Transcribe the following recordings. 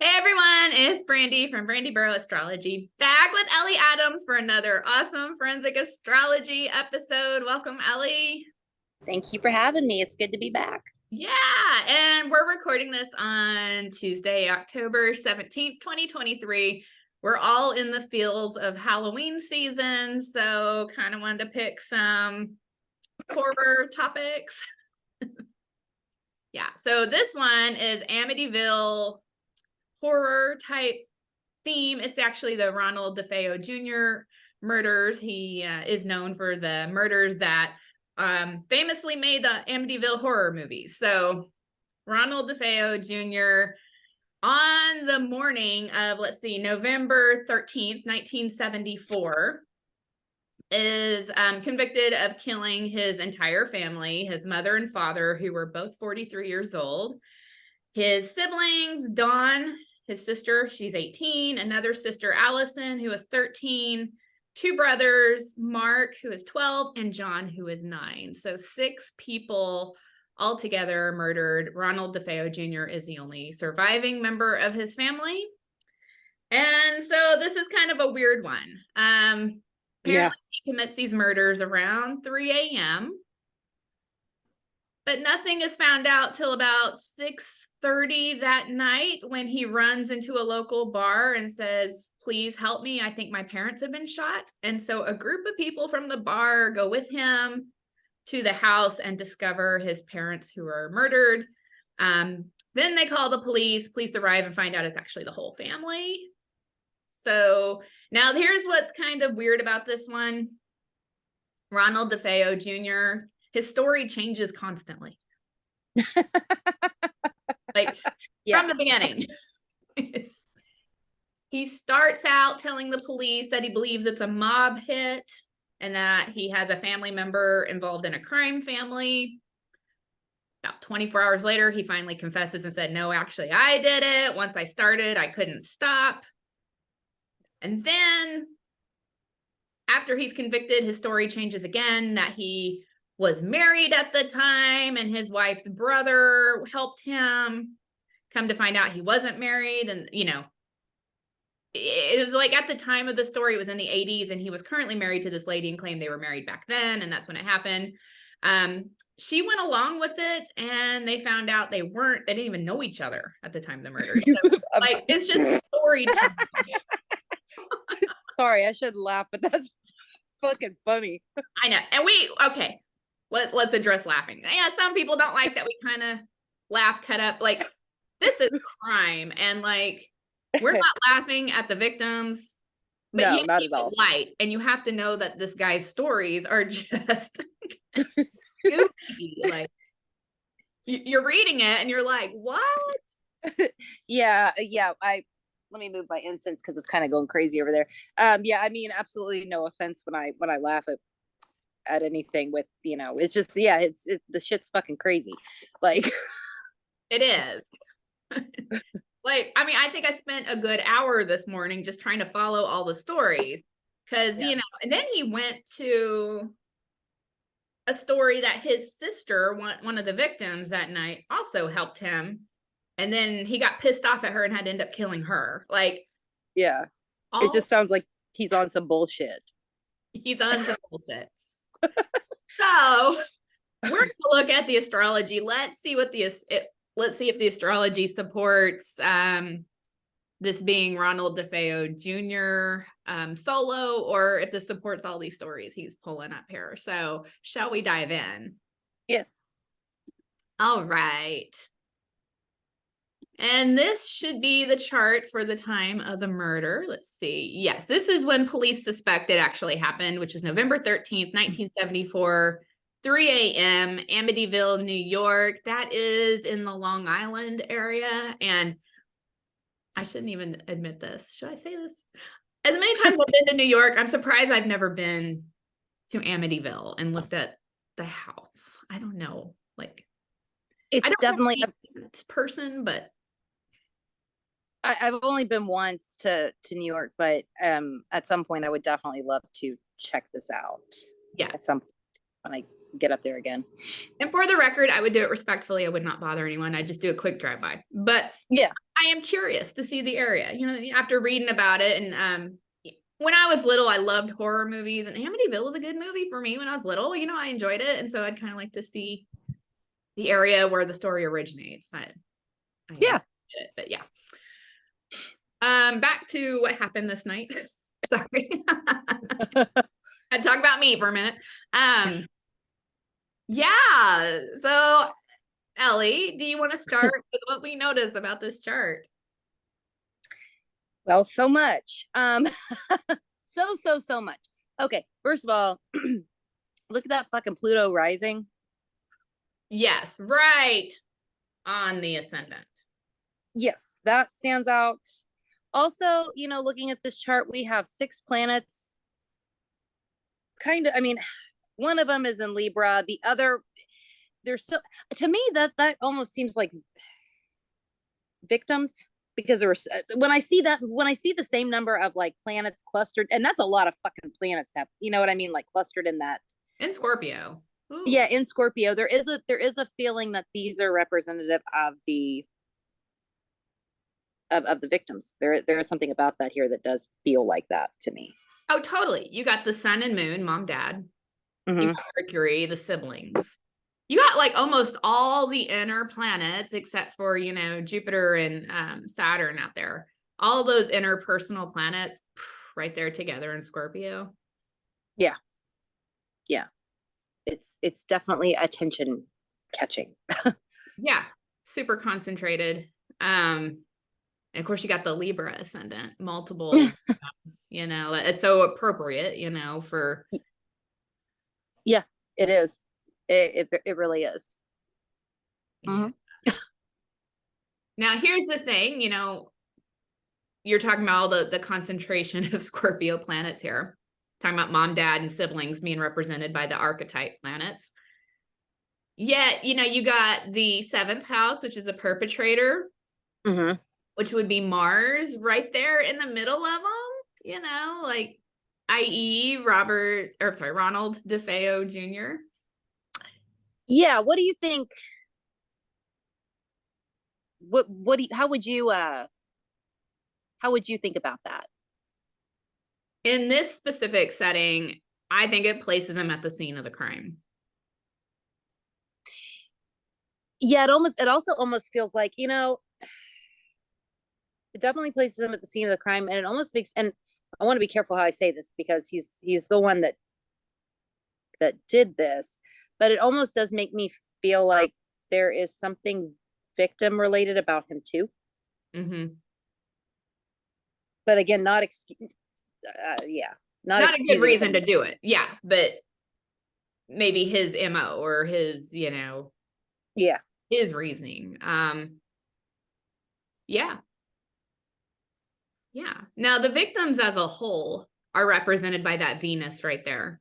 Hey everyone, it's Brandy from Brandy Burrow Astrology, back with Ellie Adams for another awesome Forensic Astrology episode. Welcome, Ellie. Thank you for having me. It's good to be back. Yeah, and we're recording this on Tuesday, October 17th, 2023. We're all in the feels of Halloween season, so kind of wanted to pick some horror topics. Yeah, so this one is Amityville horror type theme. It's actually the Ronald DeFeo Jr. murders. He is known for the murders that famously made the Amityville horror movies. So Ronald DeFeo Jr. on the morning of, November 13th, 1974, is convicted of killing his entire family, his mother and father, who were both 43 years old, his siblings, Dawn, his sister, she's 18, another sister, Allison, who is 13, two brothers, Mark, who is 12, and John, who is 9. So 6 people altogether murdered. Ronald DeFeo Jr. is the only surviving member of his family. And so this is kind of a weird one. Apparently he commits these murders around 3 a.m., but nothing is found out till about 6:30 that night, when he runs into a local bar and says, "Please help me. I think my parents have been shot." And so a group of people from the bar go with him to the house and discover his parents who are murdered. Then they call the police. Police arrive and find out it's actually the whole family. So now here's what's kind of weird about this one. Ronald DeFeo Jr., his story changes constantly. From the beginning. He starts out telling the police that he believes it's a mob hit and that he has a family member involved in a crime family. About 24 hours later, he finally confesses and said, "No, actually, I did it. Once I started, I couldn't stop." And then after he's convicted, his story changes again, that he was married at the time and his wife's brother helped him. Come to find out he wasn't married. And, it was like at the time of the story, it was in the 80s, and he was currently married to this lady and claimed they were married back then. And that's when it happened. She went along with it, and they found out they didn't even know each other at the time of the murder. So, it's just story time. Sorry, I shouldn't laugh, but that's fucking funny. I know. And let's address laughing. Yeah, some people don't like that we kind of laugh cut up. Like, this is crime, and we're not laughing at the victims, but no, not at all. Light, and you have to know that this guy's stories are just goofy. You're reading it and you're like, what? Yeah. Let me move my incense because it's kind of going crazy over there. Yeah, I mean, absolutely no offense when I laugh at anything with, it's just, the shit's fucking crazy. It is. I think I spent a good hour this morning just trying to follow all the stories, because, and then he went to a story that his sister, one of the victims that night, also helped him. And then he got pissed off at her and had to end up killing her. It just sounds like he's on some bullshit. He's on some bullshit. So we're going to look at the astrology. Let's see if the astrology supports this being Ronald DeFeo Jr. Solo, or if this supports all these stories he's pulling up here. So shall we dive in? Yes. All right. And this should be the chart for the time of the murder. Let's see. Yes, this is when police suspect it actually happened, which is November 13th, 1974, 3 a.m., Amityville, New York. That is in the Long Island area. And I shouldn't even admit this. Should I say this? As many times I've been to New York, I'm surprised I've never been to Amityville and looked at the house. I don't know. It's definitely a person, but I've only been once to New York, but at some point I would definitely love to check this out. Yeah. At some point when I get up there again. And for the record, I would do it respectfully. I would not bother anyone. I'd just do a quick drive-by. But yeah, I am curious to see the area, you know, after reading about it. And when I was little, I loved horror movies, and Amityville was a good movie for me when I was little. You know, I enjoyed it. And so I'd kind of like to see the area where the story originates. Yeah. It, but yeah. Back to what happened this night. Sorry. I'd talk about me for a minute. Yeah. So Ellie, do you want to start with what we noticed about this chart? Well, so much. So much. Okay, first of all, look at that fucking Pluto rising. Yes, right on the ascendant. Yes, that stands out. Also, you know, looking at this chart, we have 6 planets. Kind of, I mean, one of them is in Libra, the other, there's so, to me, that almost seems like victims, because there was, when I see the same number of like planets clustered, and that's a lot of fucking planets have, you know what I mean, like clustered in that. In Scorpio. Ooh. Yeah, in Scorpio, there is a feeling that these are representative of the victims. There is something about that here that does feel like that to me. Oh, totally. You got the sun and moon, mom, dad. You got Mercury, the siblings. You got like almost all the inner planets except for, you know, Jupiter and Saturn out there. All those interpersonal planets right there together in Scorpio. Yeah. Yeah. It's definitely attention catching. Yeah. Super concentrated. And of course you got the Libra ascendant, multiple, you know, it's so appropriate, you know, for. Yeah, it is. It really is. Yeah. Now here's the thing, you know, you're talking about all the concentration of Scorpio planets here, talking about mom, dad, and siblings being represented by the archetype planets. Yet, you know, you got the 7th house, which is a perpetrator, which would be Mars right there in the middle of them, you know, like i.e. Ronald DeFeo Jr. Yeah, what do you think? How would you think about that? In this specific setting, I think it places him at the scene of the crime. Yeah, it also almost feels like, you know, it definitely places him at the scene of the crime, and it almost makes, and I want to be careful how I say this because he's the one that did this, but it almost does make me feel like there is something victim related about him too. But again, not not a good reason to do it. Yeah, but maybe his MO or his, you know, his reasoning. Yeah. Now the victims as a whole are represented by that Venus right there.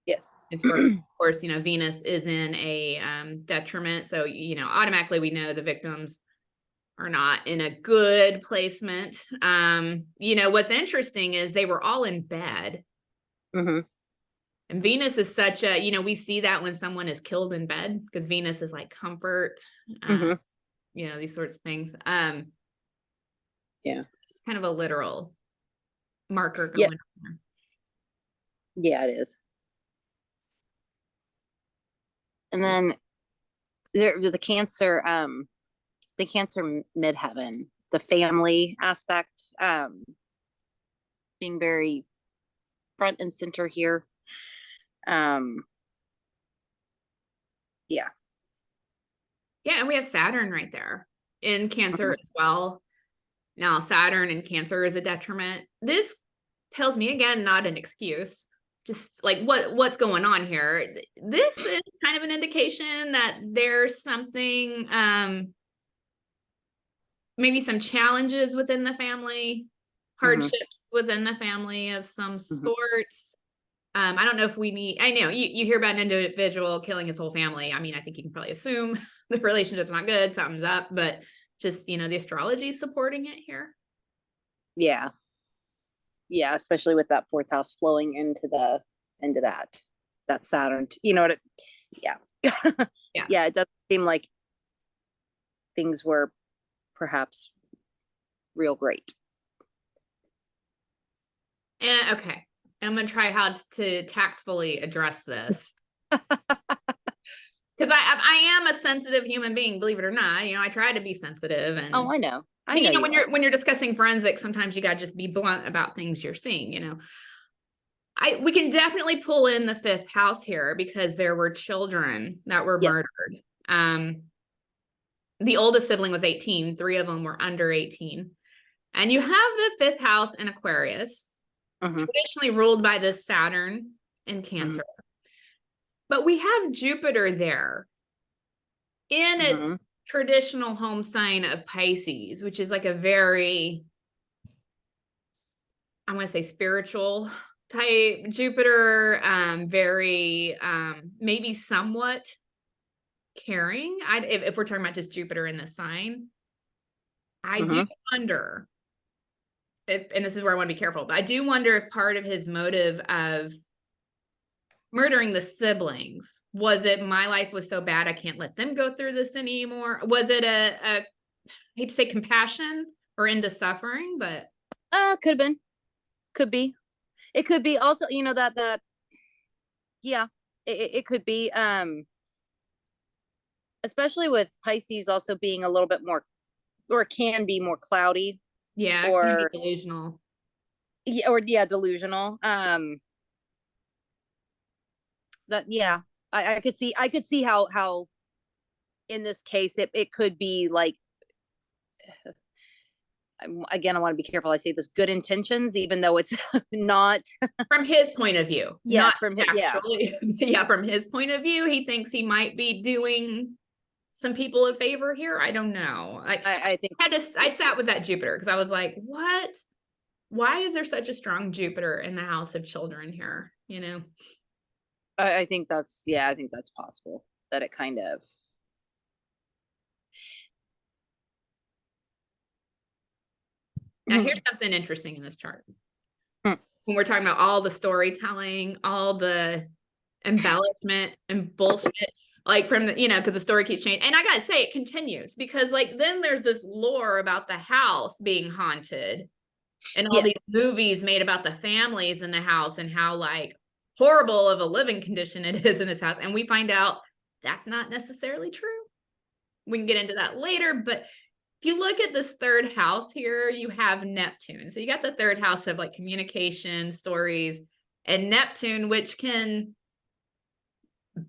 Yes. Of course, you know, Venus is in a detriment, so you know, automatically we know the victims are not in a good placement. You know, what's interesting is they were all in bed. And Venus is such a, you know, we see that when someone is killed in bed because Venus is like comfort, you know, these sorts of things. Yeah, it's kind of a literal marker going on there. Yeah, it is. And then the Cancer midheaven, the family aspect, being very front and center here. Yeah, and we have Saturn right there in Cancer as well. Now Saturn in Cancer is a detriment. This tells me, again, not an excuse, just like what's going on here. This is kind of an indication that there's something, maybe some challenges within the family, hardships within the family of some sorts. I don't know if we need, I know you hear about an individual killing his whole family. I mean, I think you can probably assume the relationship's not good, something's up, but just, you know, the astrology is supporting it here. Yeah, especially with that 4th house flowing into that Saturn, you know what it, yeah. Yeah, it does seem like things were perhaps real great. And okay, I'm gonna try how to tactfully address this. Because I am a sensitive human being, believe it or not. I try to be sensitive, and Oh, I know. but, know when you're discussing forensics, sometimes you gotta just be blunt about things you're seeing. We can definitely pull in the fifth house here because there were children that were murdered. The oldest sibling was 18. 3 of them were under 18. And you have the fifth house in Aquarius, traditionally ruled by this Saturn in Cancer. But we have Jupiter there in its traditional home sign of Pisces, which is like a very, I want to say, spiritual type Jupiter, very maybe somewhat caring. If we're talking about just Jupiter in the sign, I do wonder if, and this is where I want to be careful, but I do wonder if part of his motive of murdering the siblings was it my life was so bad I can't let them go through this anymore? Was it a I hate to say compassion or into suffering, but could have been, could be. It could be also, that yeah, it could be, especially with Pisces also being a little bit more, or can be more cloudy. Yeah, or delusional. Yeah, or delusional. That I could see how in this case it could be like, again, I want to be careful I say this, good intentions, even though it's not from his point of view. Yes, not from actually. Yeah, from his point of view, he thinks he might be doing some people a favor here. I don't know. I think I sat with that Jupiter because I was like, what? Why is there such a strong Jupiter in the house of children here? I think that's possible that it kind of. Now, here's something interesting in this chart. When we're talking about all the storytelling, all the embellishment and bullshit, like from the, because the story keeps changing. And I gotta say, it continues because then there's this lore about the house being haunted and all these movies made about the families in the house and how horrible of a living condition it is in this house. And we find out that's not necessarily true. We can get into that later, but if you look at this third house here, you have Neptune. So you got the third house of communication, stories, and Neptune, which can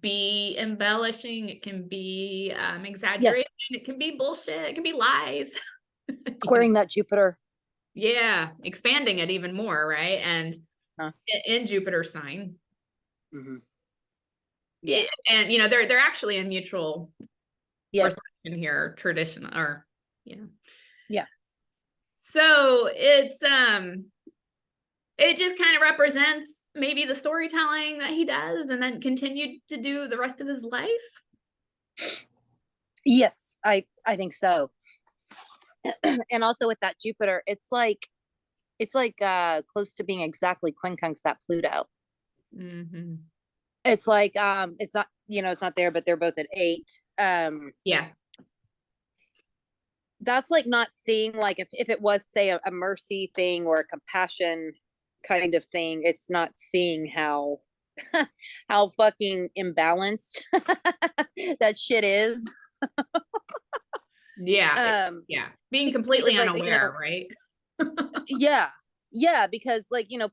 be embellishing. It can be exaggeration. It can be bullshit. It can be lies. Squaring that Jupiter. Yeah, expanding it even more, right? And in Jupiter sign. Yeah, and they're actually in mutual in here, traditional, or yeah. So it's it just kind of represents maybe the storytelling that he does and then continued to do the rest of his life. Yes, I think so. And also with that Jupiter, it's like close to being exactly quincunx that Pluto. It's like it's not, it's not there, but they're both at 8. Yeah, that's not seeing if it was, say, a mercy thing or a compassion kind of thing, it's not seeing how how fucking imbalanced that shit is. Yeah, being completely unaware, right? Yeah, because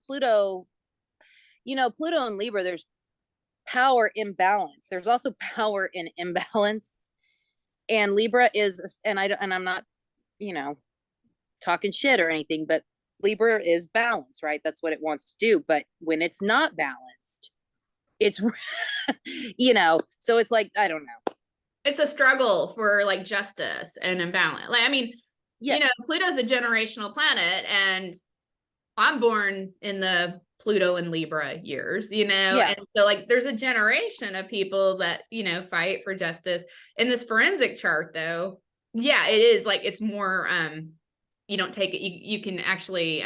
Pluto, Pluto and Libra, there's power imbalance, there's also power in imbalance, and Libra is, and I'm not talking shit or anything, but Libra is balance, right? That's what it wants to do. But when it's not balanced, it's so it's I don't know, it's a struggle for justice and imbalance. Pluto's a generational planet, and I'm born in the Pluto and Libra years, and so there's a generation of people that fight for justice. In this forensic chart, though, it is it's more you don't take it, you can actually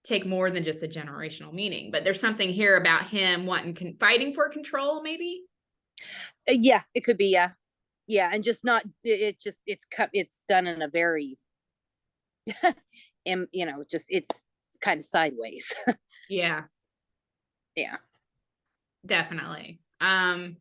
take more than just a generational meaning, but there's something here about him wanting fighting for control, maybe. It could be, and just not, it's done in a very and just it's kind of sideways. Yeah, Yeah. definitely. And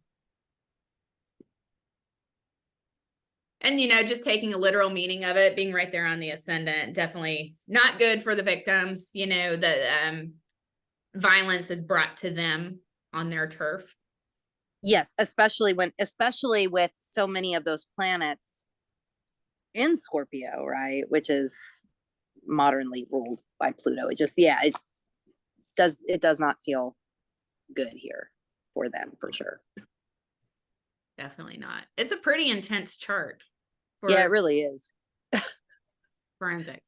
just taking a literal meaning of it, being right there on the ascendant, definitely not good for the victims. The violence is brought to them on their turf. Yes, especially with so many of those planets in Scorpio, right? Which is modernly ruled by Pluto. It does not feel good here for them, for sure. Definitely not. It's a pretty intense chart for Yeah, it really is. forensics.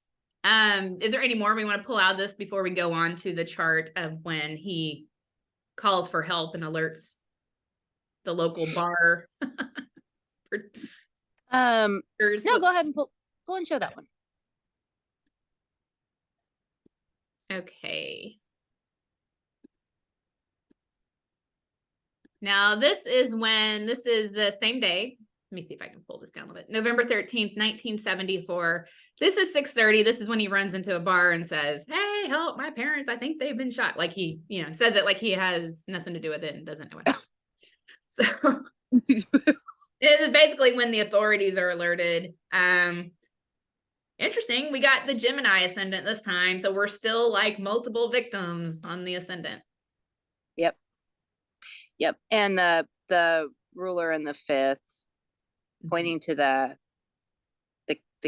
Is there any more we want to pull out of this before we go on to the chart of when he calls for help and alerts the local bar? No, go ahead and go and show that one. Okay. Now this is the same day. Let me see if I can pull this down a little bit. November 13th, 1974. This is 6:30. This is when he runs into a bar and says, "Hey, help my parents. I think they've been shot." Like he, says it like he has nothing to do with it and doesn't know what happened. So it is basically when the authorities are alerted. Interesting. We got the Gemini ascendant this time. So we're still like multiple victims on the ascendant. Yep. And the ruler in the fifth, pointing to the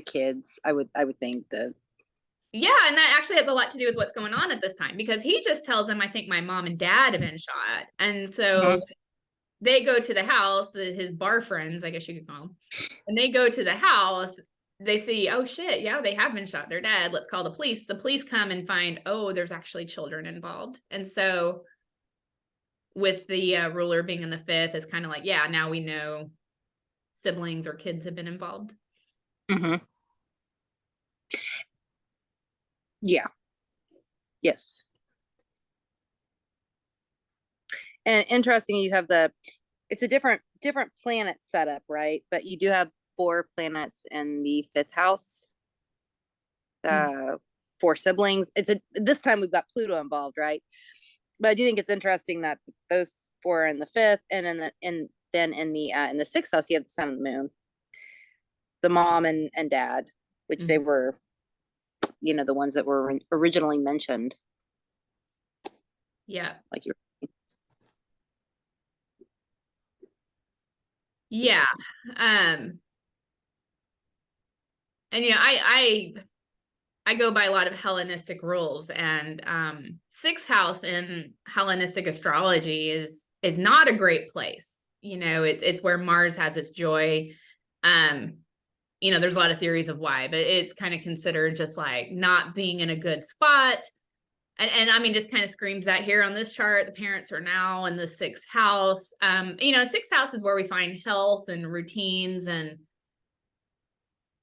kids. I would think Yeah, and that actually has a lot to do with what's going on at this time, because he just tells them, I think my mom and dad have been shot. And so they go to the house, his bar friends, I guess you could call them. And they go to the house, they see, oh shit, yeah, they have been shot. They're dead. Let's call the police. The police come and find, oh, there's actually children involved. And so with the ruler being in the fifth, it's kind of like, yeah, now we know siblings or kids have been involved. Yeah. Yes. And interesting, you have it's a different planet setup, right? But you do have 4 planets in the 5th house. 4 siblings. This time we've got Pluto involved, right? But I do think it's interesting that those 4 are in the 5th, and then in the 6th house you have the sun and the moon, the mom and dad, which they were, the ones that were originally mentioned. Yeah. Like you're. Yeah. And I go by a lot of Hellenistic rules, and 6th house in Hellenistic astrology is not a great place. It's where Mars has its joy. There's a lot of theories of why, but it's kind of considered just like not being in a good spot. And I mean, just kind of screams that here on this chart, the parents are now in the 6th house. 6th house is where we find health and routines, and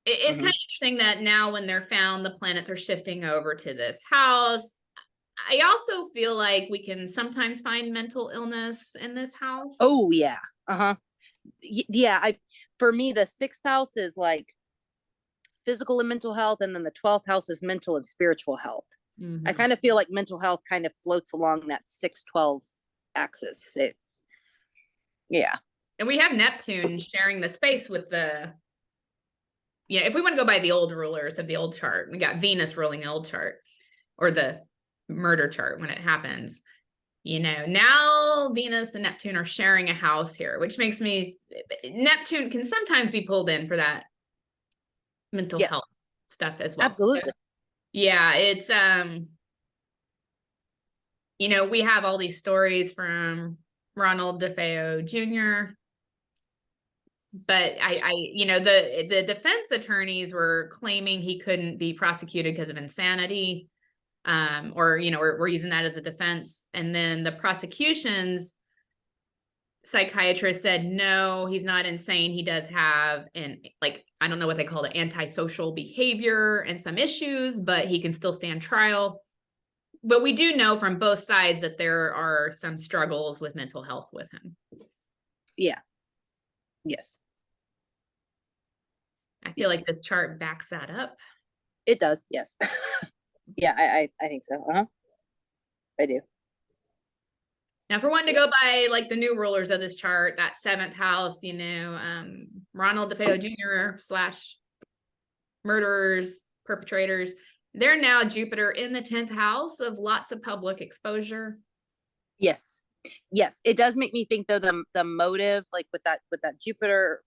it's kind of interesting that now when they're found, the planets are shifting over to this house. I also feel like we can sometimes find mental illness in this house. Oh yeah. Yeah, for me the 6th house is like physical and mental health, and then the 12th house is mental and spiritual health. I kind of feel like mental health kind of floats along that 6-12 axis. Yeah. And we have Neptune sharing the space with if we want to go by the old rulers of the old chart, we got Venus ruling the old chart, or the murder chart when it happens. Now Venus and Neptune are sharing a house here, which makes Neptune can sometimes be pulled in for that mental health stuff as well. Absolutely. Yeah, it's we have all these stories from Ronald DeFeo Jr., but the defense attorneys were claiming he couldn't be prosecuted because of insanity, or we're using that as a defense. And then the prosecution's psychiatrist said, no, he's not insane. He does have I don't know what they call it, antisocial behavior and some issues, but he can still stand trial. But we do know from both sides that there are some struggles with mental health with him. Yeah. Yes. I feel like this chart backs that up. It does, yes. Yeah, I think so. I do. Now, for one to go by like the new rulers of this chart, that seventh house, Ronald DeFeo Jr. slash murderers, perpetrators, they're now Jupiter in the 10th house of lots of public exposure. Yes. Yes. It does make me think though the motive, like with that Jupiter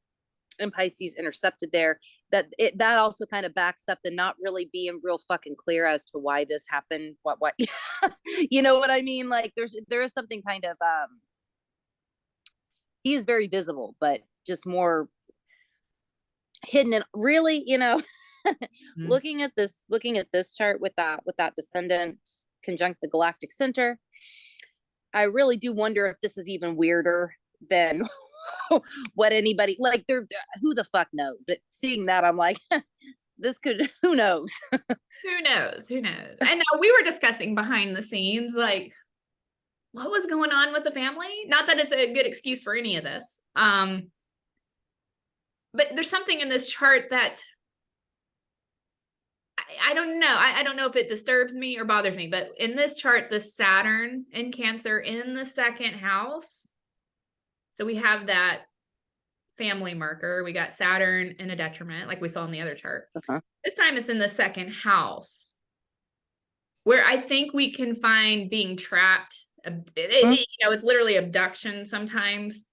and Pisces intercepted there, that also kind of backs up the not really being real fucking clear as to why this happened. What you know what I mean? Like there is something kind of he is very visible, but just more hidden and really, looking at this chart with that descendant conjunct the galactic center, I really do wonder if this is even weirder than what anybody like who the fuck knows it. Seeing that, I'm like, this could, who knows. Who knows and now we were discussing behind the scenes, like what was going on with the family. Not that it's a good excuse for any of this, but there's something in this chart that I don't know. I don't know if it disturbs me or bothers me, but in this chart, the Saturn in Cancer in the second house. So we have that family marker. We got Saturn in a detriment, like we saw in the other chart. This time it's in the second house, where I think we can find being trapped. It's literally abduction sometimes.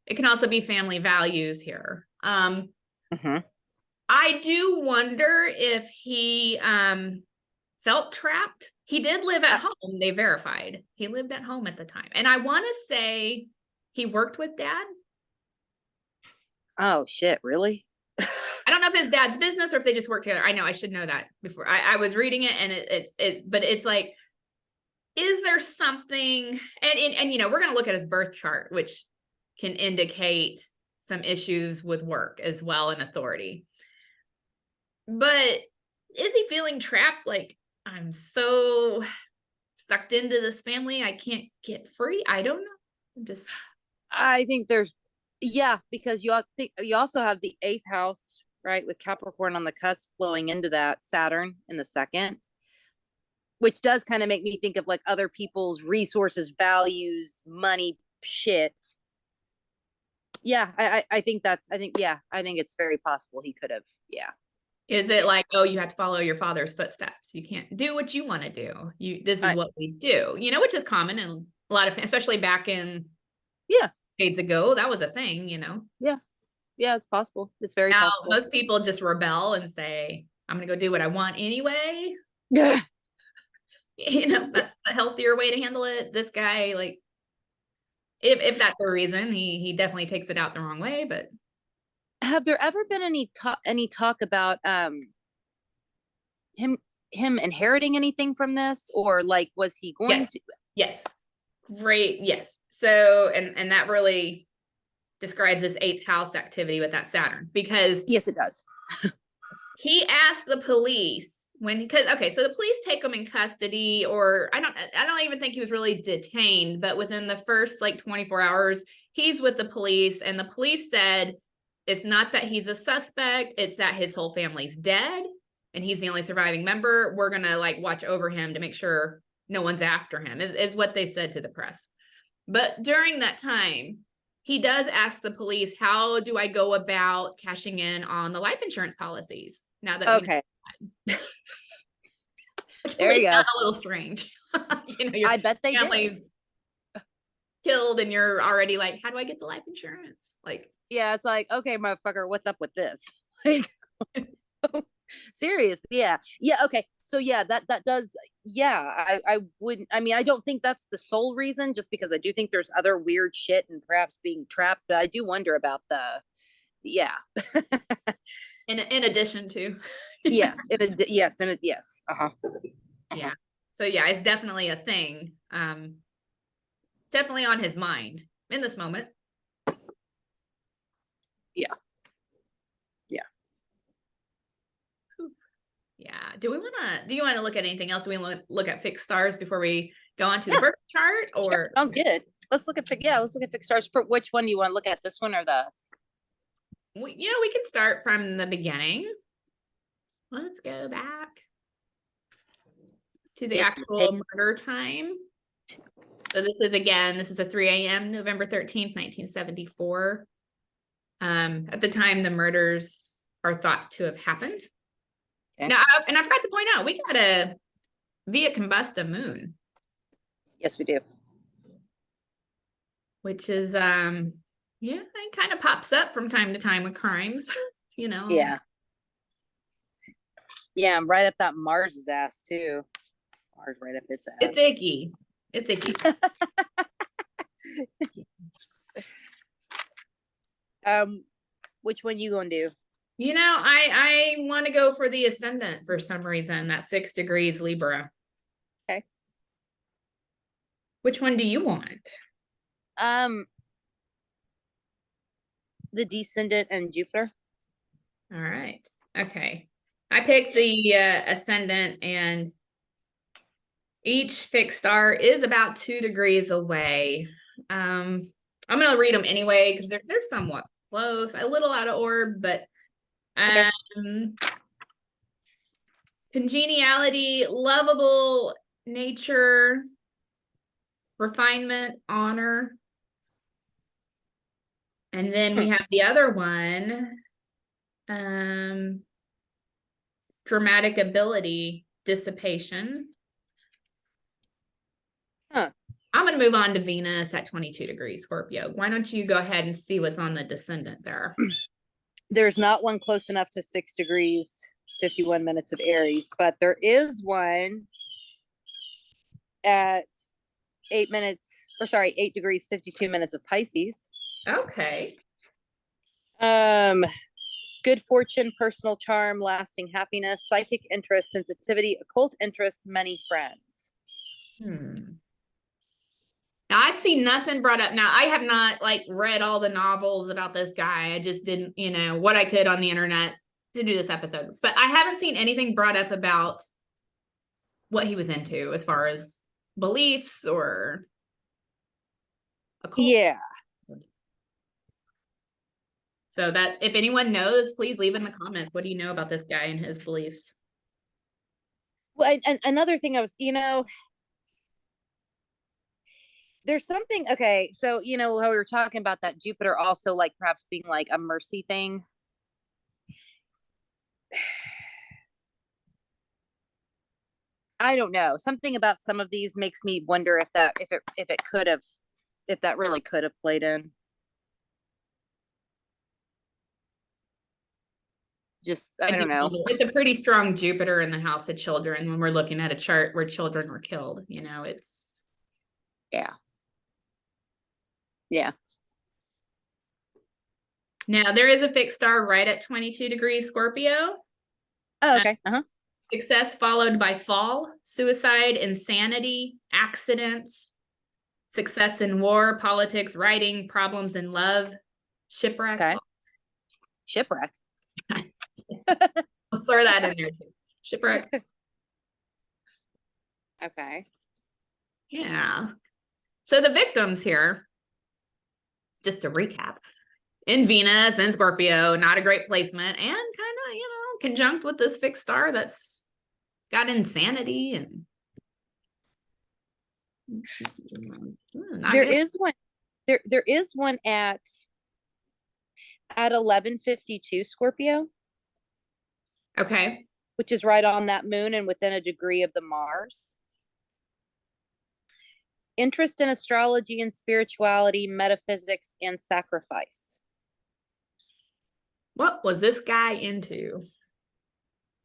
It can also be family values here. I do wonder if he felt trapped. He did live at home. They verified he lived at home at the time. And I want to say he worked with dad. Oh, shit. Really? I don't know if it's dad's business or if they just work together. I know I should know that before. I was reading it and but it's like, is there something, and we're going to look at his birth chart, which can indicate some issues with work as well and authority. But is he feeling trapped? Like, I'm so sucked into this family, I can't get free. I don't know. I think because you also have the 8th house, right, with Capricorn on the cusp flowing into that Saturn in the second, which does kind of make me think of like other people's resources, values, money, shit. Yeah, I think it's very possible he could have. Yeah. Is it like, oh, you have to follow your father's footsteps? You can't do what you want to do. This is what we do, which is common in a lot of, especially back in decades ago, that was a thing, Yeah, it's possible. It's very now, possible. Most people just rebel and say, I'm gonna go do what I want anyway. Yeah. That's a healthier way to handle it. This guy, like, if that's the reason, he definitely takes it out the wrong way. But have there ever been any talk about him inheriting anything from this, or like was he going to? Yes. Great. Yes. So and that really describes this 8th house activity with that Saturn, because yes, it does. He asked the police so the police take him in custody, or I don't even think he was really detained, but within the first like 24 hours, he's with the police, and the police said it's not that he's a suspect, it's that his whole family's dead and he's the only surviving member. We're gonna like watch over him to make sure no one's after him, is what they said to the press. But during that time, he does ask the police, how do I go about cashing in on the life insurance policies? Now that okay. There you go. A little strange. I bet they did. Killed and you're already like, how do I get the life insurance? Like, yeah, it's like, okay, motherfucker, what's up with this? Like, serious. Yeah. Okay. So yeah, that does. Yeah. I wouldn't, I don't think that's the sole reason, just because I do think there's other weird shit and perhaps being trapped, but I do wonder about yeah. In addition to. Yes. Yes. Yeah. So yeah, it's definitely a thing. Definitely on his mind in this moment. Yeah. Do you want to look at anything else? Do we want to look at fixed stars before we go on to the birth chart? Or sure. Sounds good. Let's look at fixed stars. For which one do you want to look at? This one or the? We can start from the beginning. let's go back to the Get to the actual murder time. So this is a 3 a.m. November 13th, 1974. At the time the murders are thought to have happened. Okay. Now, and I forgot to point out, we got a Via Combusta moon. Yes, we do. Which is, yeah, it kind of pops up from time to time with crimes, you know. Yeah. Yeah, I'm right up that Mars's ass too. Mars right up its ass. It's icky. It's icky. Which one you gonna do? You know, I want to go for the ascendant for some reason, that 6 degrees Libra. Okay. Which one do you want? The descendant and Jupiter. All right. Okay. I picked the ascendant, and each fixed star is about 2 degrees away. I'm going to read them anyway because they're somewhat close, a little out of order, but Okay. Congeniality, lovable nature, refinement, honor. And then we have the other one, dramatic ability, dissipation. Huh. I'm going to move on to Venus at 22 degrees Scorpio. Why don't you go ahead and see what's on the descendant there? There's not one close enough to 6 degrees, 51 minutes of Aries, but there is one at 8 degrees, 52 minutes of Pisces. Okay. Good fortune, personal charm, lasting happiness, psychic interest, sensitivity, occult interest, many friends. Now, I've seen nothing brought up. Now, I have not read all the novels about this guy. I just didn't, what I could on the internet to do this episode. But I haven't seen anything brought up about what he was into as far as beliefs or occult. Yeah. So that if anyone knows, please leave in the comments. What do you know about this guy and his beliefs? Well, and another thing there's something, okay, so how we were talking about that Jupiter also perhaps being a mercy thing. I don't know. Something about some of these makes me wonder if that really could have played in. Just I don't know. It's a pretty strong Jupiter in the house of children when we're looking at a chart where children were killed. It's yeah. Now there is a fixed star right at 22 degrees Scorpio. Oh, okay. Success followed by fall, suicide, insanity, accidents, success in war, politics, writing, problems in love, shipwreck. Okay. Shipwreck. I'll throw that in there too. Shipwreck. Okay. Yeah. So the victims here, just to recap, in Venus and Scorpio, not a great placement, and kind of, conjunct with this fixed star that's got insanity and there is one at 11:52 Scorpio. Okay. Which is right on that moon and within a degree of the Mars. Interest in astrology and spirituality, metaphysics, and sacrifice. What was this guy into?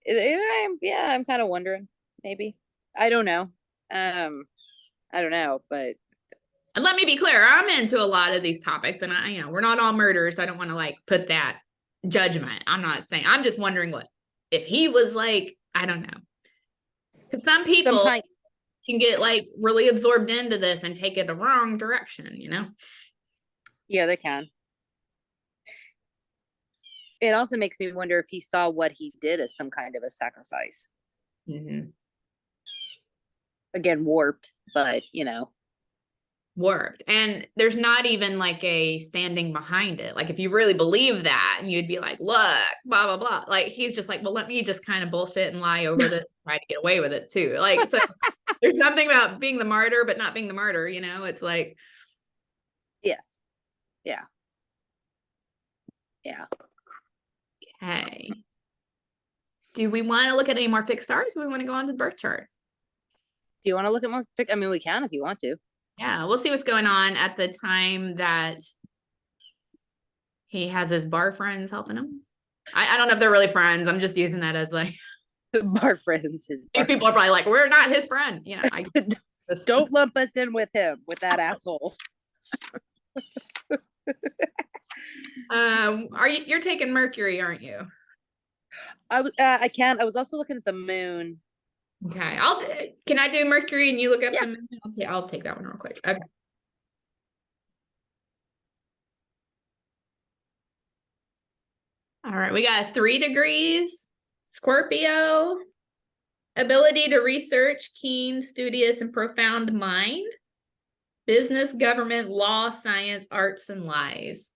I'm kind of wondering. Maybe. I don't know. But. And let me be clear, I'm into a lot of these topics, and we're not all murderers. So I don't want to put that judgment. I'm not saying. I'm just wondering if he was I don't know. Because some people can get really absorbed into this and take it the wrong direction, Yeah, they can. It also makes me wonder if he saw what he did as some kind of a sacrifice. Mm-hmm. Again, warped, but warped. And there's not even like a standing behind it. Like if you really believe that, and you'd be like, look, blah, blah, blah. Like he's just like, well, let me just kind of bullshit and lie over this, try to get away with it too. Like, so there's something about being the martyr, but not being the martyr, you know? It's like, yes. Yeah. Yeah. okay. Do we want to look at any more fixed stars? Or do we want to go on to the birth chart? Do you want to look at more? I mean, we can if you want to. Yeah, we'll see what's going on at the time that he has his bar friends helping him. I don't know if they're really friends. I'm just using that as like Bar friends. these people are probably like, we're not his friend. You know, don't lump us in with him, with that asshole. You're taking Mercury, aren't you? I was also looking at the moon. Okay, can I do Mercury and you look up the moon? I'll take that one real quick. Okay. All right, we got 3 degrees, Scorpio, ability to research, keen, studious, and profound mind, business, government, law, science, arts, and lies.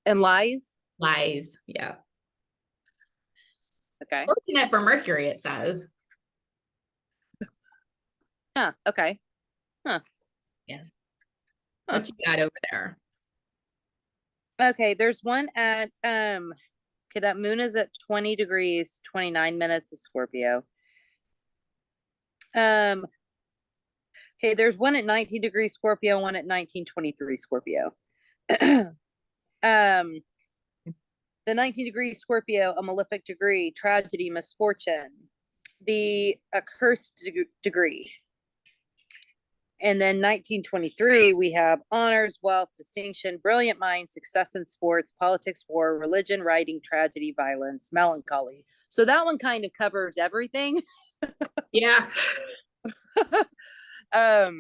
And lies? Lies, yeah. Okay. Fortunate for Mercury, it says. Huh, okay. Huh. Yeah. What you got over there? Okay, there's one at okay, that moon is at 20 degrees, 29 minutes of Scorpio. Okay, there's one at 19 degrees Scorpio, one at 1923 Scorpio. The 19 degrees Scorpio, a malefic degree, tragedy, misfortune. The accursed degree. And then 1923, we have honors, wealth, distinction, brilliant mind, success in sports, politics, war, religion, writing, tragedy, violence, melancholy. So that one kind of covers everything. Yeah. Let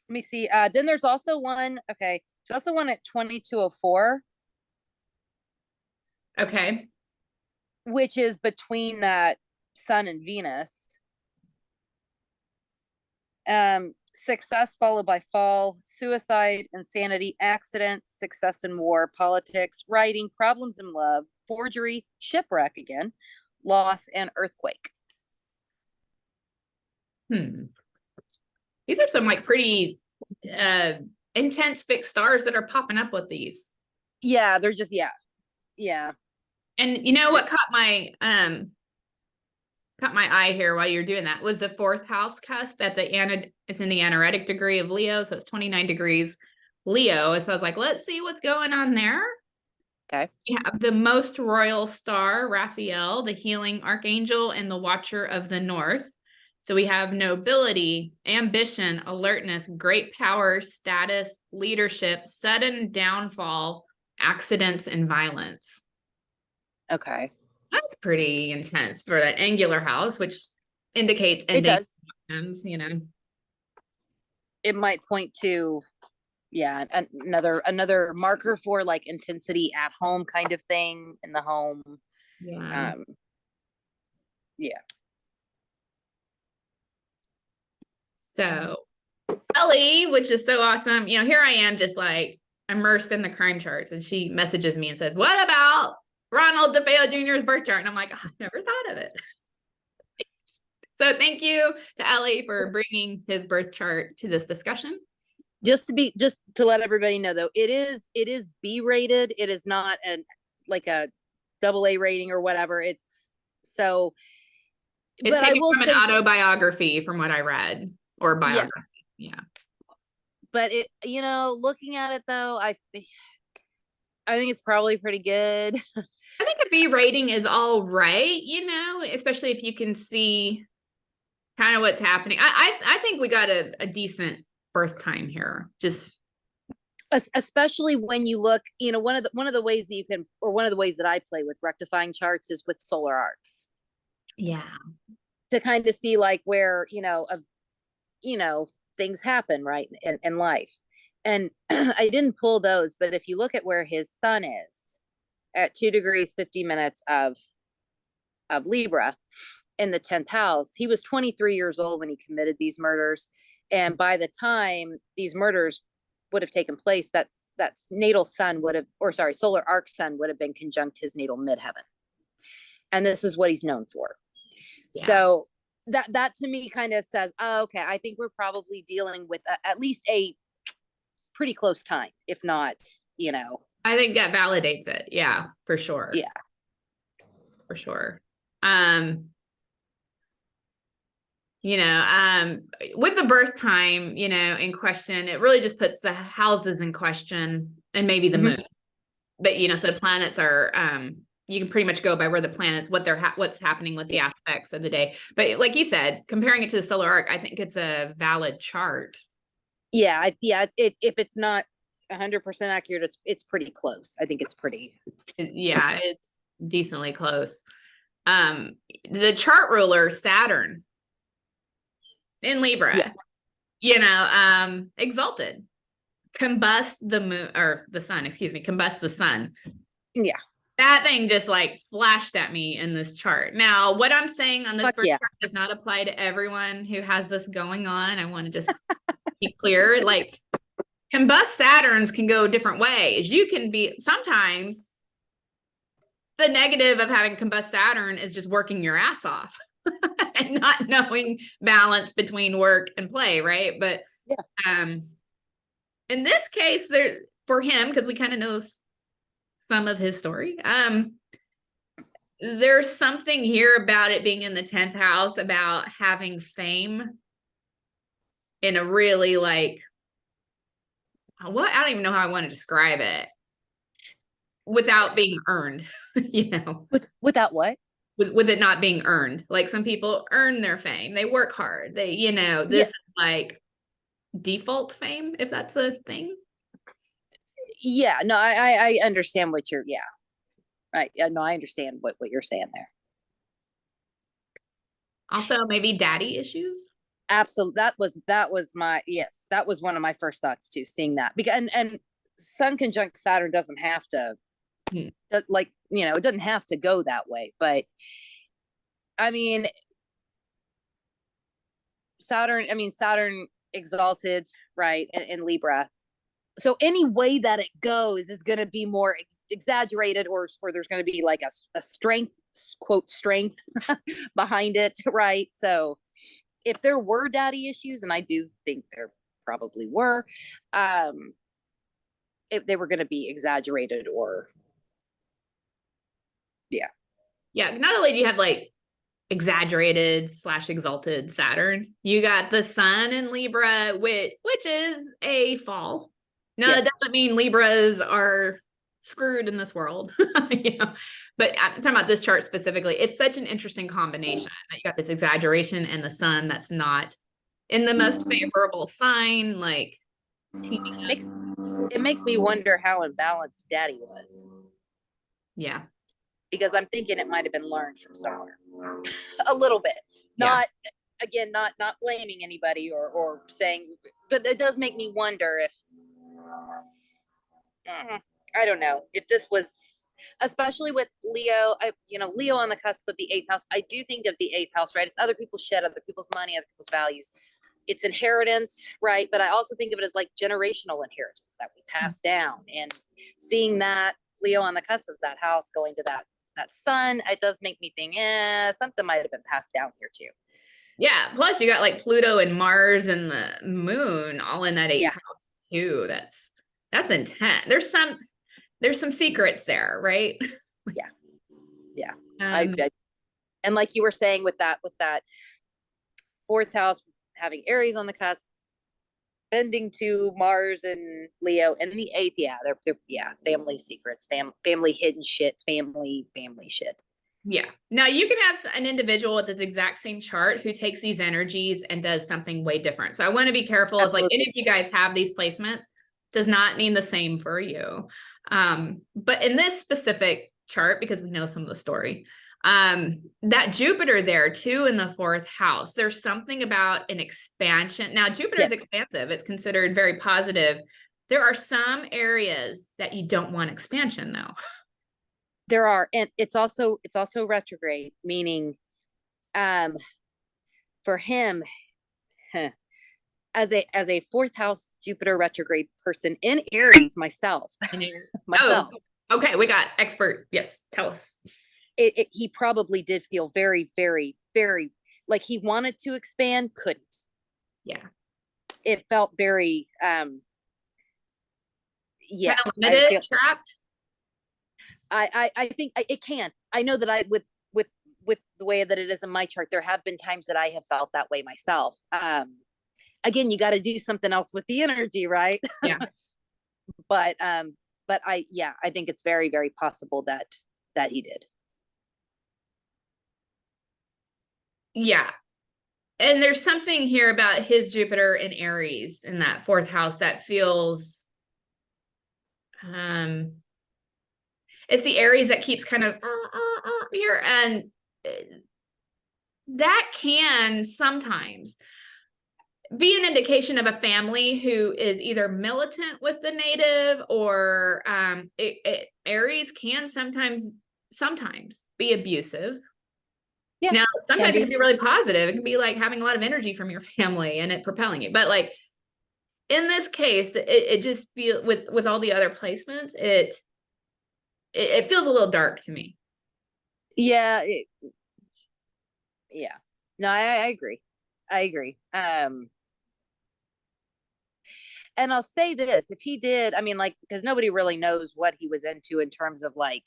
me see. Then there's also one. Okay, there's also one at 2204. Okay. Which is between that Sun and Venus. Success followed by fall, suicide, insanity, accidents, success in war, politics, writing, problems in love, forgery, shipwreck again, loss, and earthquake. These are some like pretty intense fixed stars that are popping up with these. Yeah, they're just yeah. And you know what caught my eye here while you're doing that was the 4th house cusp at it's in the anaretic degree of Leo, so it's 29 degrees Leo. And so I was like, let's see what's going on there. Okay. You have the most royal star, Raphael, the healing archangel, and the watcher of the north. So we have nobility, ambition, alertness, great power, status, leadership, sudden downfall, accidents, and violence. Okay. That's pretty intense for that angular house, which indicates ending. It does. You know, it might point to another marker for like intensity at home kind of thing in the home. Yeah. Yeah. So Ellie, which is so awesome, you know, here I am just like immersed in the crime charts, and she messages me and says, what about Ronald DeFeo Jr.'s birth chart? And I'm like, oh, I never thought of it. So thank you to Ellie for bringing his birth chart to this discussion. Just to let everybody know though, it is B rated. It is not like a AA rating or whatever. It's taken from an autobiography from what I read, or biography. Yes. Yeah. But it, you know, looking at it though, I think it's probably pretty good. I think a B rating is all right, you know, especially if you can see kind of what's happening. I think we got a decent birth time here, just especially when you look, you know, one of the ways that you can, or one of the ways that I play with rectifying charts is with solar arcs. Yeah. To kind of see like where, things happen right in life. And I didn't pull those, but if you look at where his sun is at 2 degrees 50 minutes of Libra, in the 10th house. He was 23 years old when he committed these murders. And by the time these murders would have taken place, that natal sun would have, or sorry, solar arc sun would have been conjunct his natal midheaven. And this is what he's known for. Yeah. So that to me kind of says, oh, okay, I think we're probably dealing with at least a pretty close time, if not, you know. I think that validates it. Yeah, for sure. Yeah. For sure. With the birth time, in question, it really just puts the houses in question and maybe the moon. But, so the planets are, you can pretty much go by where the planets, what's happening with the aspects of the day. But like you said, comparing it to the solar arc, I think it's a valid chart. Yeah. It's if it's not 100% accurate, it's pretty close. I think it's pretty. Yeah, it's decently close. The chart ruler, Saturn in Libra, yes. Exalted, combust the moon, or the sun, combust the sun. Yeah. That thing just like flashed at me in this chart. Now, what I'm saying on this chart does not apply to everyone who has this going on. I want to just be clear. Like, combust Saturns can go different ways. You can be, sometimes the negative of having combust Saturn is just working your ass off and not knowing balance between work and play, right? But in this case, for him, because we kind of know some of his story, there's something here about it being in the 10th house about having fame in a really I don't even know how I want to describe it without being earned, Without what? With it not being earned. Like, some people earn their fame. They work hard. They, this is like default fame, if that's a thing. Yeah, no, I understand what you're, right. No, I understand what you're saying there. Also, maybe daddy issues. Absolutely. That was one of my first thoughts too, seeing that, because and Sun conjunct Saturn doesn't have to it doesn't have to go that way, but I mean, Saturn exalted, right, in Libra. So any way that it goes is going to be more exaggerated, or there's going to be like a strength, quote, strength behind it, right? So if there were daddy issues, and I do think there probably were, if they were going to be exaggerated or, not only do you have like exaggerated / exalted Saturn, you got the sun in Libra, which is a fall. No, that doesn't mean Libras are screwed in this world, but I'm talking about this chart specifically. It's such an interesting combination that you got this exaggeration and the sun that's not in the most favorable sign. Like, it makes me wonder how imbalanced daddy was. Yeah. Because I'm thinking it might have been learned from somewhere a little bit. Not blaming anybody or saying, but it does make me wonder if, I don't know, if this was, especially with Leo, Leo on the cusp of the 8th house. I do think of the 8th house, right? It's other people's shit, other people's money, other people's values. It's inheritance, right? But I also think of it as like generational inheritance that we pass down, and seeing that Leo on the cusp of that house going to that sun, it does make me think, something might have been passed down here too. Yeah. Plus you got like Pluto and Mars and the moon all in that 8th house too. That's intense. There's some secrets there, right? Yeah. And like you were saying with that 4th house having Aries on the cusp, bending to Mars and Leo, and the 8th, they're family secrets, family hidden shit, family shit. Yeah. Now you can have an individual with this exact same chart who takes these energies and does something way different. So I want to be careful. It's like, any of you guys have these placements does not mean the same for you. But in this specific chart, because we know some of the story, that Jupiter there too in the 4th house, there's something about an expansion. Now Jupiter is expansive. It's considered very positive. There are some areas that you don't want expansion though. There are, and it's also retrograde, meaning Um, for him, huh, as a fourth house Jupiter retrograde person in Aries myself, Oh, okay. We got expert. Yes. Tell us. He probably did feel very, very, very like he wanted to expand, couldn't. Yeah. It felt very, yeah. Kind of limited, trapped. I think it can. I know that with the way that it is in my chart, there have been times that I have felt that way myself. Again, you got to do something else with the energy, right? Yeah. but I think it's very, very possible that he did. Yeah. And there's something here about his Jupiter in Aries in that fourth house that feels, it's the Aries that keeps kind of here. And that can sometimes be an indication of a family who is either militant with the native or Aries can sometimes be abusive. Yeah. Now, sometimes it can be really positive. It can be like having a lot of energy from your family and it propelling you. But like in this case, it just feels with all the other placements, it feels a little dark to me. Yeah. Yeah. No, I agree. I agree. And I'll say this, if he did, I mean, like, because nobody really knows what he was into in terms of like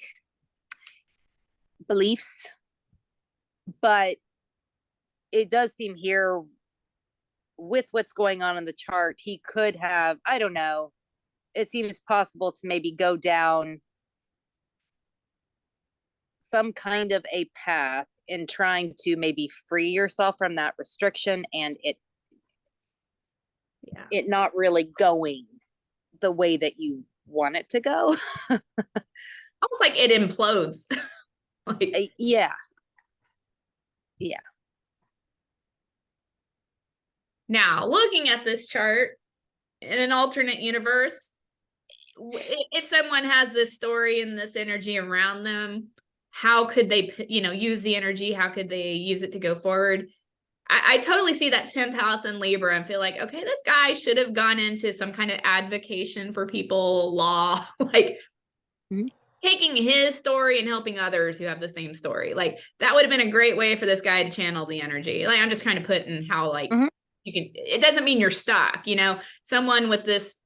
beliefs, but it does seem here with what's going on in the chart, he could have, I don't know, it seems possible to maybe go down some kind of a path in trying to maybe free yourself from that restriction and it not really going the way that you want it to go. Almost like it implodes. Like, yeah. Now, looking at this chart in an alternate universe, if someone has this story and this energy around them, how could they, use the energy? How could they use it to go forward? I totally see that 10th house in Libra and feel like, okay, this guy should have gone into some kind of advocation for people, law, like taking his story and helping others who have the same story. Like that would have been a great way for this guy to channel the energy. Like I'm just kind of putting how like you can, it doesn't mean you're stuck, someone with this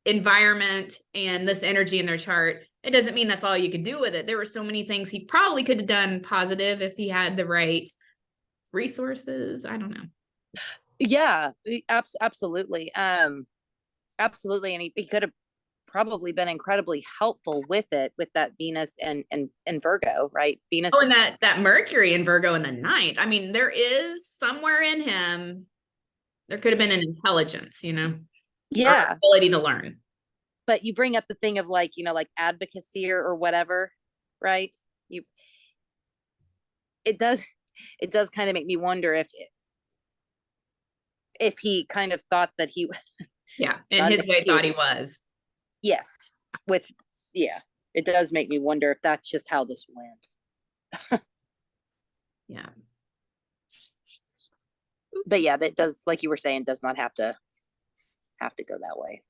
environment and this energy in their chart, it doesn't mean that's all you could do with it. There were so many things he probably could have done positive if he had the right resources. I don't know. Yeah, absolutely. Absolutely. And he could have probably been incredibly helpful with it, with that Venus and Virgo, right? Venus. Oh, and that Mercury in Virgo in the ninth. I mean, there is somewhere in him, there could have been an intelligence, yeah, or ability to learn. But you bring up the thing of like, like advocacy or whatever, right? It does kind of make me wonder if he kind of thought that he in his way thought he was. Yes. It does make me wonder if that's just how this went. Yeah. But yeah, that does, like you were saying, does not have to go that way.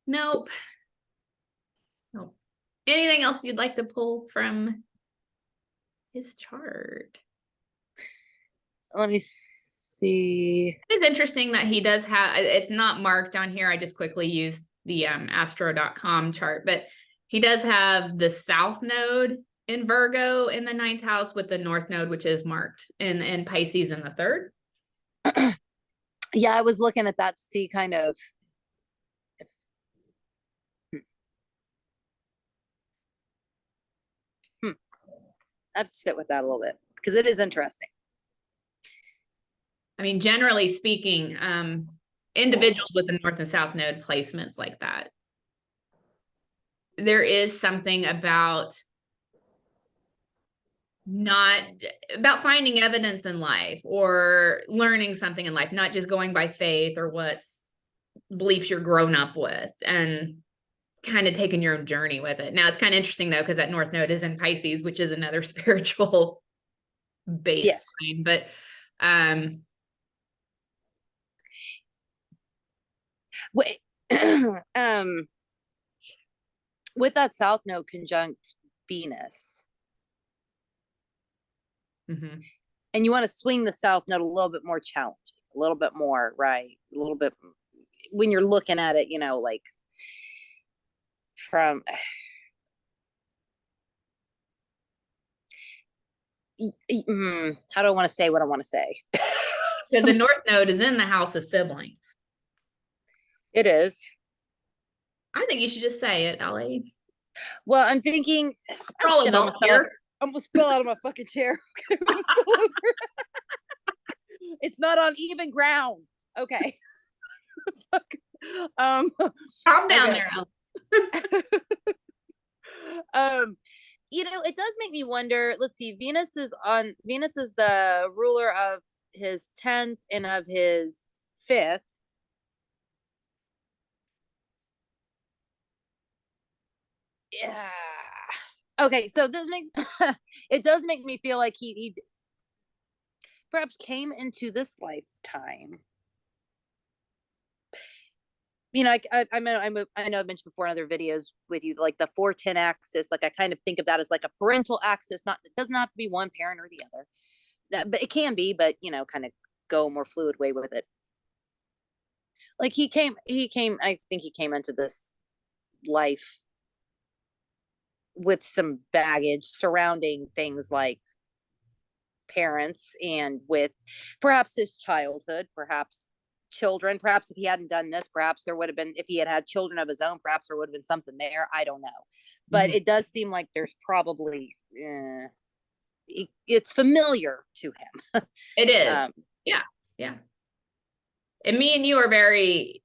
Nope. Anything else you'd like to pull from his chart? Let me see. It's interesting that he does have, it's not marked on here. I just quickly used the astro.com chart, but he does have the south node in Virgo in the ninth house with the north node, which is marked in Pisces in the third. Yeah, I was looking at that to see kind of. I have to sit with that a little bit because it is interesting. I mean, generally speaking, individuals with the north and south node placements like that, there is something about finding evidence in life or learning something in life, not just going by faith or what's beliefs you're grown up with, and kind of taking your own journey with it. Now it's kind of interesting though, because that north node is in Pisces, which is another spiritual Yes. baseline, but um Wait. um with that south node conjunct Venus, mhm. and you want to swing the south node a little bit more challenging, a little bit more, right? A little bit when you're looking at it, like from how do I want to say what I want to say? Because the North Node is in the house of siblings. It is. I think you should just say it, Ellie. Well, I'm thinking, We're all shit, I adults here. almost fell out of my fucking chair. It's not on even ground. Okay. Calm down there, Ellie. It does make me wonder. Let's see. Venus is the ruler of his 10th and of his 5th. Yeah. Okay, so this makes it does make me feel like he perhaps came into this lifetime. I know I've mentioned before in other videos with you, like the 410 axis. Like I kind of think of that as like a parental axis. It doesn't have to be one parent or the other. But it can be, but kind of go a more fluid way with it. Like he came. I think he came into this life with some baggage surrounding things like parents, and with perhaps his childhood, perhaps children. Perhaps if he hadn't done this, perhaps there would have been, if he had children of his own, perhaps there would have been something there. I don't know. But it does seem like there's probably it's familiar to him. It is. Yeah. And me and you are very,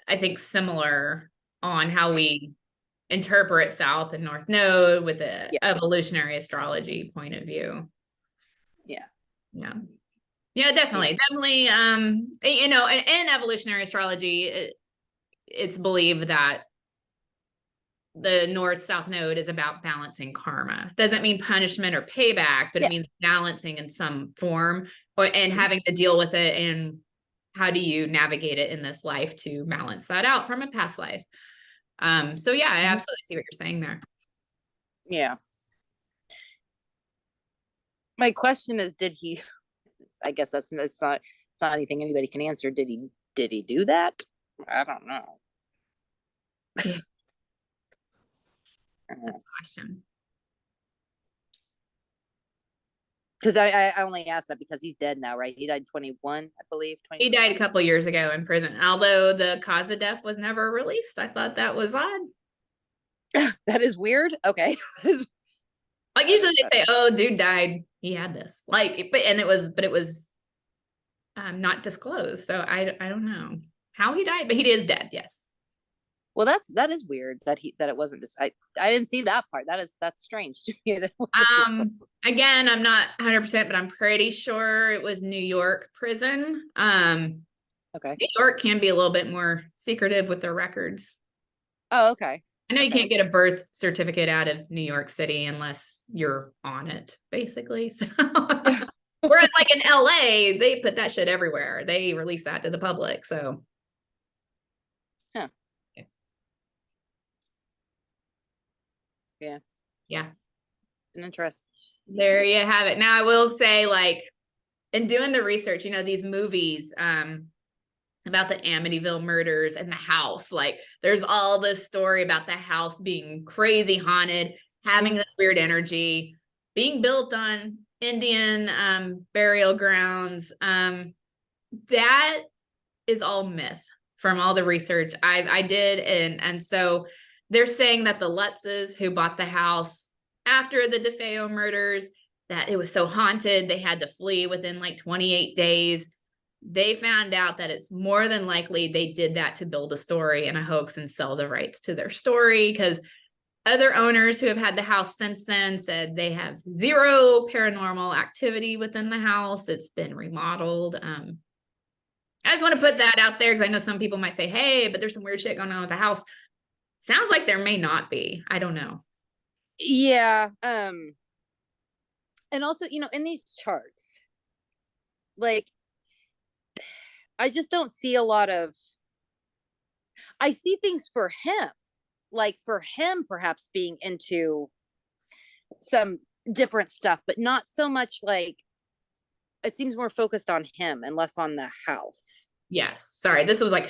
I think, similar on how we interpret South and North Node with the evolutionary astrology point of view. Yeah, definitely. In evolutionary astrology, it's believed that the North-South node is about balancing karma. Doesn't mean punishment or paybacks, but it means balancing in some form, and having to deal with it, and how do you navigate it in this life to balance that out from a past life. So yeah, I absolutely see what you're saying there. Yeah. My question is, I guess it's not anything anybody can answer. Did he do that? I don't know. Yeah. Good question. Because I only asked that because he's dead now, right? He died 21, I believe. He died a couple years ago in prison, although the cause of death was never released. I thought that was odd. That is weird. Okay. Like usually they say, "Oh, dude died. He had this." Like, it was not disclosed. So I don't know how he died, but he is dead. Yes. Well, that is weird that it wasn't just, I didn't see that part. That's strange to me. Again, I'm not 100%, but I'm pretty sure it was New York prison. Okay. New York can be a little bit more secretive with their records. Oh, okay. I know you can't get a birth certificate out of New York City unless you're on it, basically. So whereas like in LA, they put that shit everywhere. They release that to the public. So yeah. An interest. There you have it. Now I will say, like, in doing the research, these movies about the Amityville murders and the house, like there's all this story about the house being crazy haunted, having this weird energy, being built on Indian burial grounds. That is all myth from all the research I did. And so they're saying that the Lutzes who bought the house after the DeFeo murders, that it was so haunted, they had to flee within like 28 days. They found out that it's more than likely they did that to build a story and a hoax and sell the rights to their story, because other owners who have had the house since then said they have zero paranormal activity within the house. It's been remodeled. I just want to put that out there because I know some people might say, hey, but there's some weird shit going on with the house. Sounds like there may not be. I don't know. Yeah. And also, in these charts, like, I just don't see a lot of, I see things for him, like for him perhaps being into some different stuff, but not so much like, it seems more focused on him and less on the house. Yes. Sorry. This was like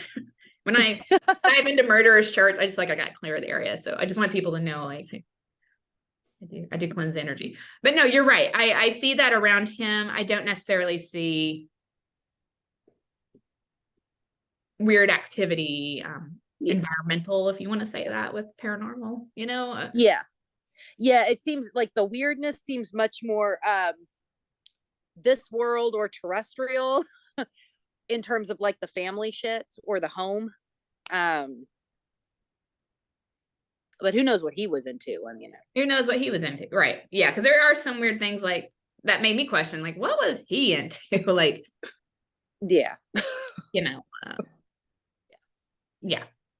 when I dive into murderers charts, I just like, I got to clear the area. So I just want people to know, like, I do cleanse energy, but no, you're right. I see that around him. I don't necessarily see weird activity, environmental, if you want to say that, with paranormal, Yeah. It seems like the weirdness seems much more this world or terrestrial in terms of like the family shit or the home. But who knows what he was into? I mean, who knows what he was into, right? Yeah, because there are some weird things like that made me question, like, what was he into? Like, yeah. Yeah.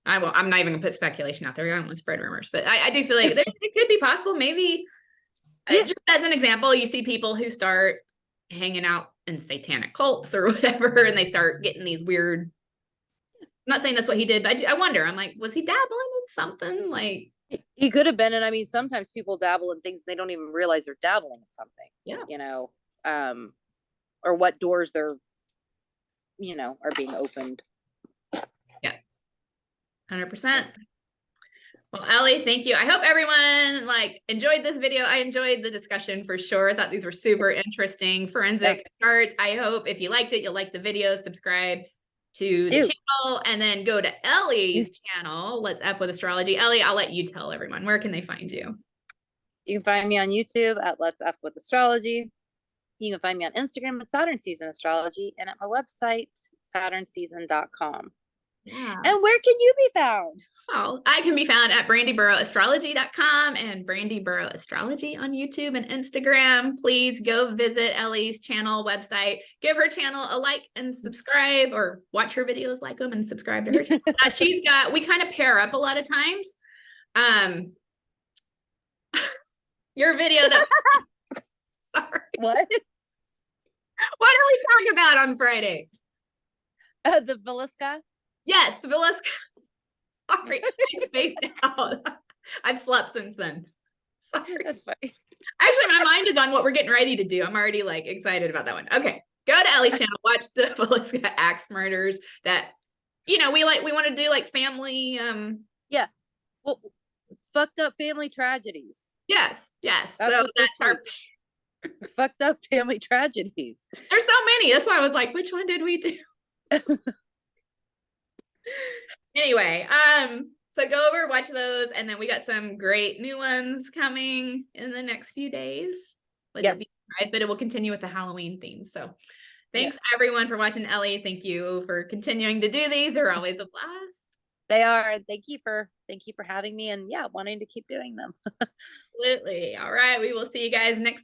I'm not even gonna put speculation out there. I don't want to spread rumors, but I do feel like it could be possible. Maybe just as an example, you see people who start hanging out in satanic cults or whatever, and they start getting these weird. I'm not saying that's what he did, but I wonder. I'm like, was he dabbling in something? Like, he could have been. And I mean, sometimes people dabble in things and they don't even realize they're dabbling in something. Yeah. Or what doors they're, are being opened. Yeah. 100%. Well, Ellie, thank you. I hope everyone enjoyed this video. I enjoyed the discussion for sure. I thought these were super interesting forensic charts. I hope if you liked it, you'll like the video, subscribe to the channel, and then go to Ellie's channel. Let's F with Astrology. Ellie, I'll let you tell everyone, where can they find you? You can find me on YouTube at Let's F with Astrology. You can find me on Instagram at Saturn Season Astrology, and at my website, SaturnSeason.com. Yeah. And where can you be found? Oh, I can be found at brandyburrowastrology.com and Brandy Burrow Astrology on YouTube and Instagram. Please go visit Ellie's channel website. Give her channel a like and subscribe, or watch her videos, like them, and subscribe to her channel. We kind of pair up a lot of times. Your video that sorry. What did we talk about on Friday? The Villisca? Yes, Villisca. Sorry, I spaced out. I've slept since then. Sorry. That's fine. Actually, my mind is on what we're getting ready to do. I'm already excited about that one. Okay. Go to Ellie's channel, watch the Villisca Axe Murders that, we want to do family. Yeah. Well, fucked up family tragedies. Yes. Yes. That's our fucked up family tragedies. There's so many. That's why I was like, which one did we do? Anyway, so go over, watch those, and then we got some great new ones coming in the next few days. Yes. But it will continue with the Halloween theme. So thanks everyone for watching. Ellie, thank you for continuing to do these. They're always a blast. They are. Thank you for having me, and wanting to keep doing them. Absolutely. All right. We will see you guys next time.